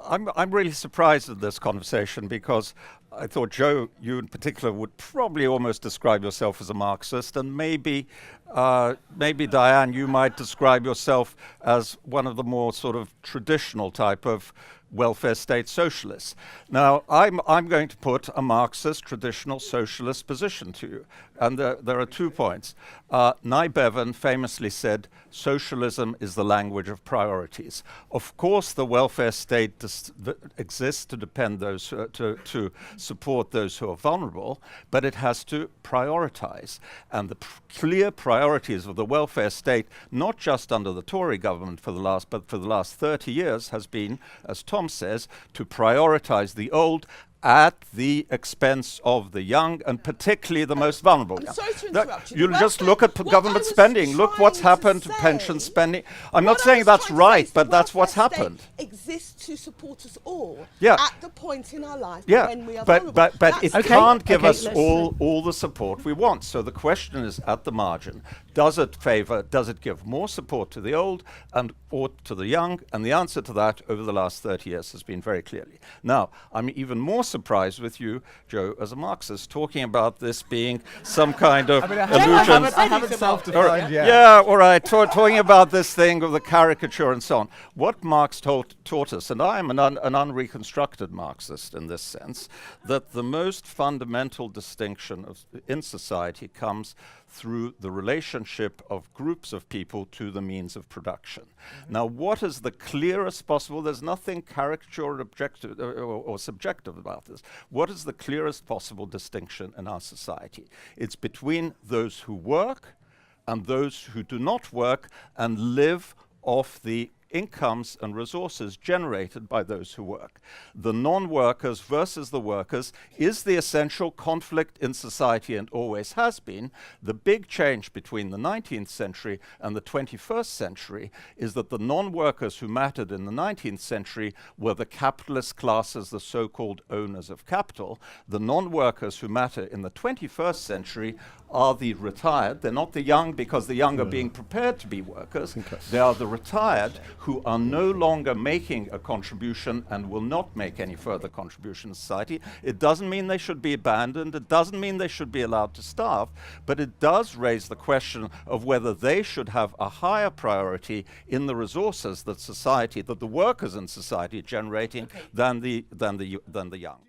I'm really surprised at this conversation because I thought, Joe, you in particular would probably almost describe yourself as a Marxist, and maybe Diane, you might describe yourself as one of the more sort of traditional type of welfare state socialists. Now, I'm going to put a Marxist traditional socialist position to you, and there are 2 points. Nye Bevan famously said, socialism is the language of priorities. Of course, the welfare state exists to depend those to support those who are vulnerable, but it has to prioritize. And the clear priorities of the welfare state, not just under the Tory government but for the last 30 years, has been, as Tom says, to prioritize the old at the expense of the young, and particularly the most vulnerable. I'm sorry to interrupt you. You just look at government spending. Look what's happened to pension spending. I'm not saying that's right, but that's what's happened. Exists to support us all at the point in our life when we are vulnerable. But it can't give us all the support we want. So the question is, at the margin, does it give more support to the old or to the young? And the answer to that over the last 30 years has been very clearly. Now, I'm even more surprised with you, Joe, as a Marxist, talking about this being some kind of illusion. I haven't self-defined yet. Yeah, all right, talking about this thing of the caricature and so on. What Marx taught us, and I am an unreconstructed Marxist in this sense, that the most fundamental distinction in society comes through the relationship of groups of people to the means of production. Now, what is the clearest possible? There's nothing caricature or objective or subjective about this. What is the clearest possible distinction in our society? It's between those who work and those who do not work and live off the incomes and resources generated by those who work. The non-workers versus the workers is the essential conflict in society and always has been. The big change between the 19th century and the 21st century is that the non-workers who mattered in the 19th century were the capitalist classes, the so-called owners of capital. The non-workers who matter in the 21st century are the retired. They're not the young, because the young are being prepared to be workers. They are the retired who are no longer making a contribution and will not make any further contribution to society. It doesn't mean they should be abandoned. It doesn't mean they should be allowed to starve. But it does raise the question of whether they should have a higher priority in the resources that the workers in society are generating than the young.